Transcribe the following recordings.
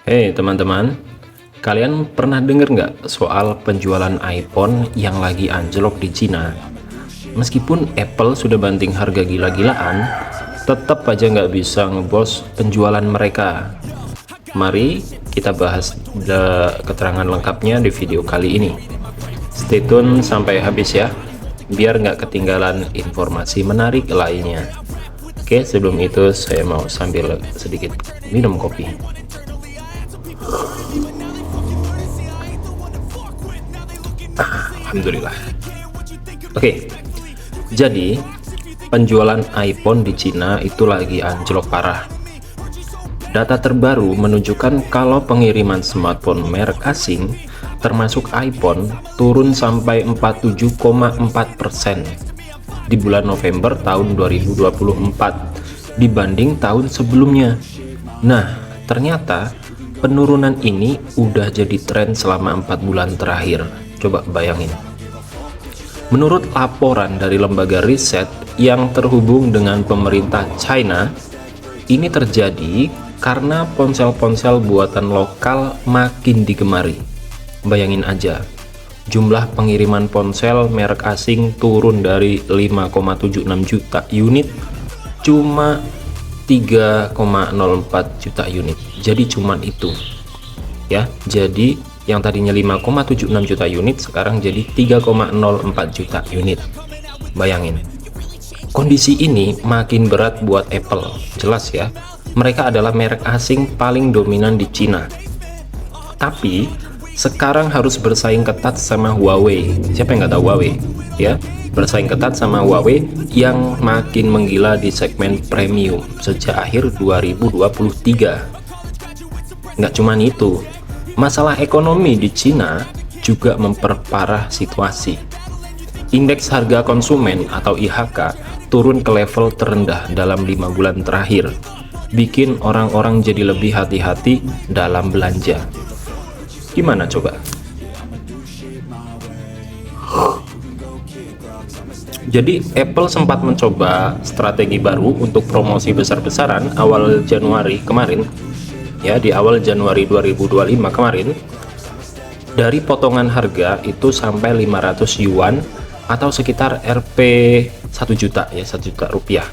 Hey teman-teman, kalian pernah dengar nggak soal penjualan iPhone yang lagi anjlok di Cina? Meskipun Apple sudah banting harga gila-gilaan, tetap aja nggak bisa ngebos penjualan mereka. Mari kita bahas keterangan lengkapnya di video kali ini. Stay tune sampai habis ya, biar nggak ketinggalan informasi menarik lainnya. Oke, sebelum itu saya mau sambil sedikit minum kopi. Alhamdulillah. Oke, jadi penjualan iPhone di Cina itu lagi anjlok parah. Data terbaru menunjukkan kalau pengiriman smartphone merek asing termasuk iPhone turun sampai 47,4% di bulan November tahun 2024 dibanding tahun sebelumnya. Nah, ternyata penurunan ini udah jadi tren selama 4 bulan terakhir. Coba bayangin. Menurut laporan dari lembaga riset yang terhubung dengan pemerintah China, ini terjadi karena ponsel-ponsel buatan lokal makin digemari. Bayangin aja, jumlah pengiriman ponsel merek asing turun dari 5,76 juta unit cuma 3,04 juta unit. Jadi cuman itu. Ya, jadi yang tadinya 5,76 juta unit sekarang jadi 3,04 juta unit. Bayangin. Kondisi ini makin berat buat Apple. Jelas ya, mereka adalah merek asing paling dominan di Cina. Tapi sekarang harus bersaing ketat sama Huawei. Siapa yang nggak tahu Huawei? Ya, bersaing ketat sama Huawei yang makin menggila di segmen premium sejak akhir 2023. Nggak cuman itu, masalah ekonomi di Cina juga memperparah situasi. Indeks harga konsumen atau IHK turun ke level terendah dalam 5 bulan terakhir, bikin orang-orang jadi lebih hati-hati dalam belanja. Gimana coba? Jadi Apple sempat mencoba strategi baru untuk promosi besar-besaran awal Januari kemarin. Ya, di awal Januari 2025 kemarin, dari potongan harga itu sampai 500 yuan atau sekitar Rp 1 juta ya, 1 juta rupiah.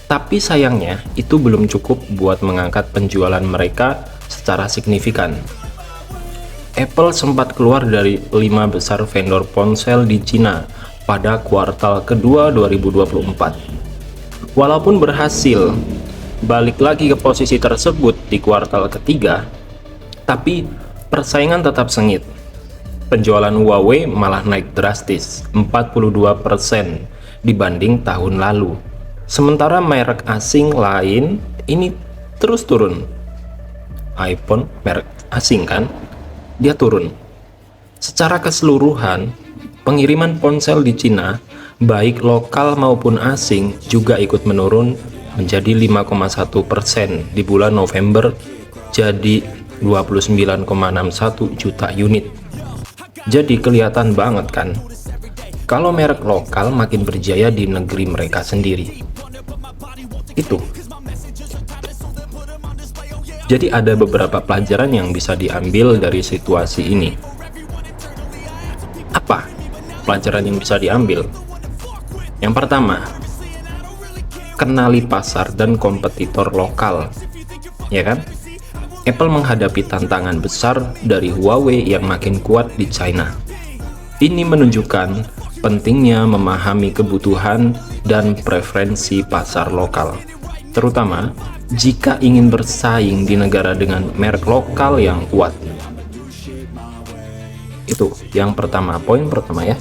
Tapi sayangnya itu belum cukup buat mengangkat penjualan mereka secara signifikan. Apple sempat keluar dari 5 besar vendor ponsel di Cina pada kuartal kedua 2024. Walaupun berhasil balik lagi ke posisi tersebut di kuartal ketiga, tapi persaingan tetap sengit. Penjualan Huawei malah naik drastis 42% dibanding tahun lalu. Sementara merek asing lain ini terus turun. iPhone merek asing kan, dia turun. Secara keseluruhan, pengiriman ponsel di Cina, baik lokal maupun asing, juga ikut menurun menjadi 5,1% di bulan November, jadi 29,61 juta unit. Jadi kelihatan banget kan, kalau merek lokal makin berjaya di negeri mereka sendiri. Itu. Jadi ada beberapa pelajaran yang bisa diambil dari situasi ini. Apa pelajaran yang bisa diambil? Yang pertama, kenali pasar dan kompetitor lokal, ya kan? Apple menghadapi tantangan besar dari Huawei yang makin kuat di China. Ini menunjukkan pentingnya memahami kebutuhan dan preferensi pasar lokal, terutama jika ingin bersaing di negara dengan merek lokal yang kuat. Itu yang pertama, poin pertama ya.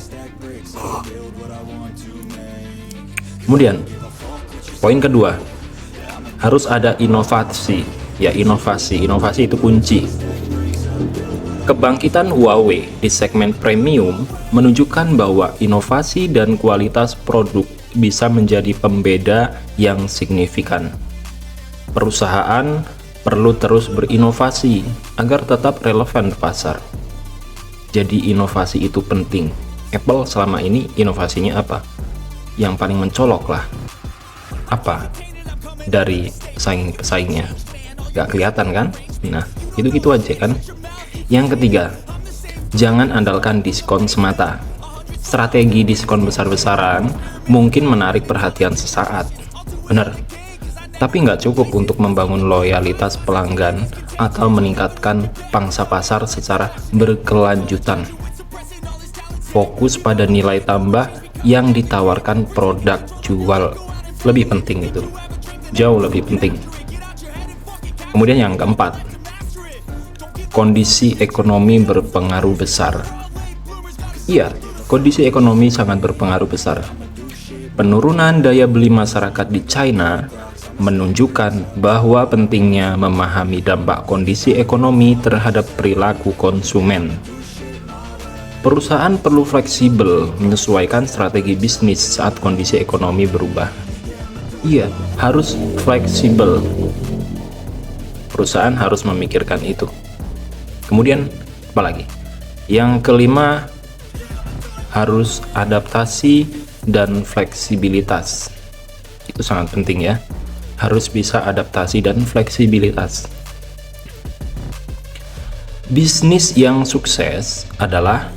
Kemudian poin kedua, harus ada inovasi. Ya, inovasi itu kunci. Kebangkitan Huawei di segmen premium menunjukkan bahwa inovasi dan kualitas produk bisa menjadi pembeda yang signifikan. Perusahaan perlu terus berinovasi agar tetap relevan di pasar. Jadi inovasi itu penting. Apple selama ini inovasinya apa? Yang paling mencolok lah. Apa? Dari pesaingnya gak kelihatan kan? Nah, Gitu-gitu aja kan. Yang ketiga, jangan andalkan diskon semata. Strategi diskon besar-besaran mungkin menarik perhatian sesaat, benar, tapi nggak cukup untuk membangun loyalitas pelanggan atau meningkatkan pangsa pasar secara berkelanjutan. Fokus pada nilai tambah yang ditawarkan produk jual, lebih penting itu, jauh lebih penting. Kemudian yang keempat, kondisi ekonomi berpengaruh besar. Iya, kondisi ekonomi sangat berpengaruh besar. Penurunan daya beli masyarakat di China menunjukkan bahwa pentingnya memahami dampak kondisi ekonomi terhadap perilaku konsumen. Perusahaan perlu fleksibel menyesuaikan strategi bisnis saat kondisi ekonomi berubah. Iya, harus fleksibel. Perusahaan harus memikirkan itu. Kemudian, apa lagi? Yang kelima, harus adaptasi dan fleksibilitas. Itu sangat penting ya. Harus bisa adaptasi dan fleksibilitas. Bisnis yang sukses adalah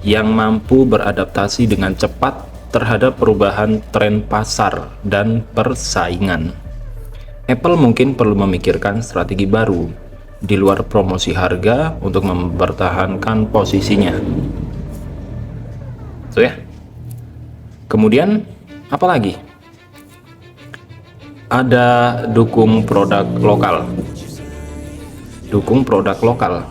yang mampu beradaptasi dengan cepat terhadap perubahan tren pasar dan persaingan. Apple mungkin perlu memikirkan strategi baru di luar promosi harga untuk mempertahankan posisinya. So ya. Kemudian apa lagi? Ada dukung produk lokal. Dukung produk lokal.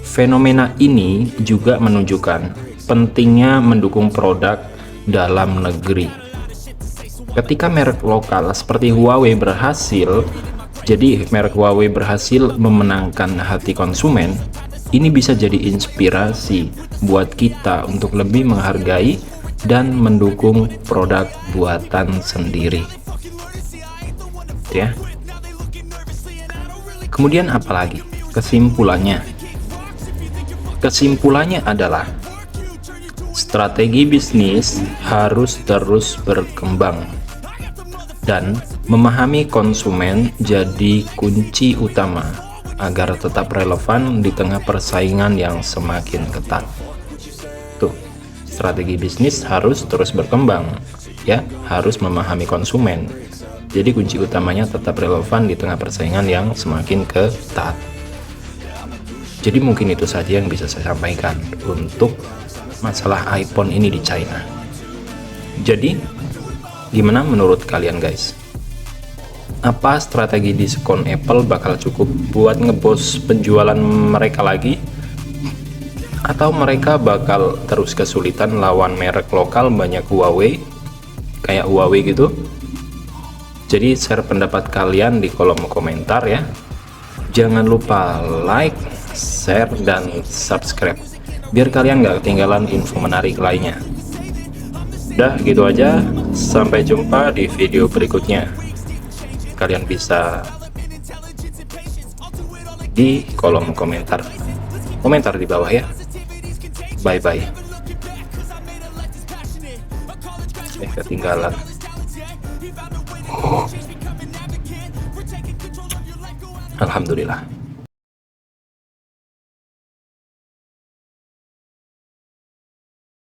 Fenomena ini juga menunjukkan pentingnya mendukung produk dalam negeri. Ketika merek lokal seperti Huawei berhasil, jadi merek Huawei berhasil memenangkan hati konsumen, ini bisa jadi inspirasi buat kita untuk lebih menghargai dan mendukung produk buatan sendiri. Ya. Kemudian apalagi? Kesimpulannya adalah strategi bisnis harus terus berkembang dan memahami konsumen jadi kunci utama agar tetap relevan di tengah persaingan yang semakin ketat. Tuh, strategi bisnis harus terus berkembang, ya, harus memahami konsumen. Jadi kunci utamanya tetap relevan di tengah persaingan yang semakin ketat. Jadi mungkin itu saja yang bisa saya sampaikan untuk masalah iPhone ini di China. Jadi, gimana menurut kalian guys? Apa strategi diskon Apple bakal cukup buat ngebos penjualan mereka lagi? Atau mereka bakal terus kesulitan lawan merek lokal banyak Huawei, kayak Huawei gitu? Jadi share pendapat kalian di kolom komentar ya. Jangan lupa like, share, dan subscribe biar kalian gak ketinggalan info menarik lainnya. Udah gitu aja, sampai jumpa di video berikutnya. Kalian bisa di kolom komentar di bawah ya. Bye bye. Ketinggalan. Alhamdulillah.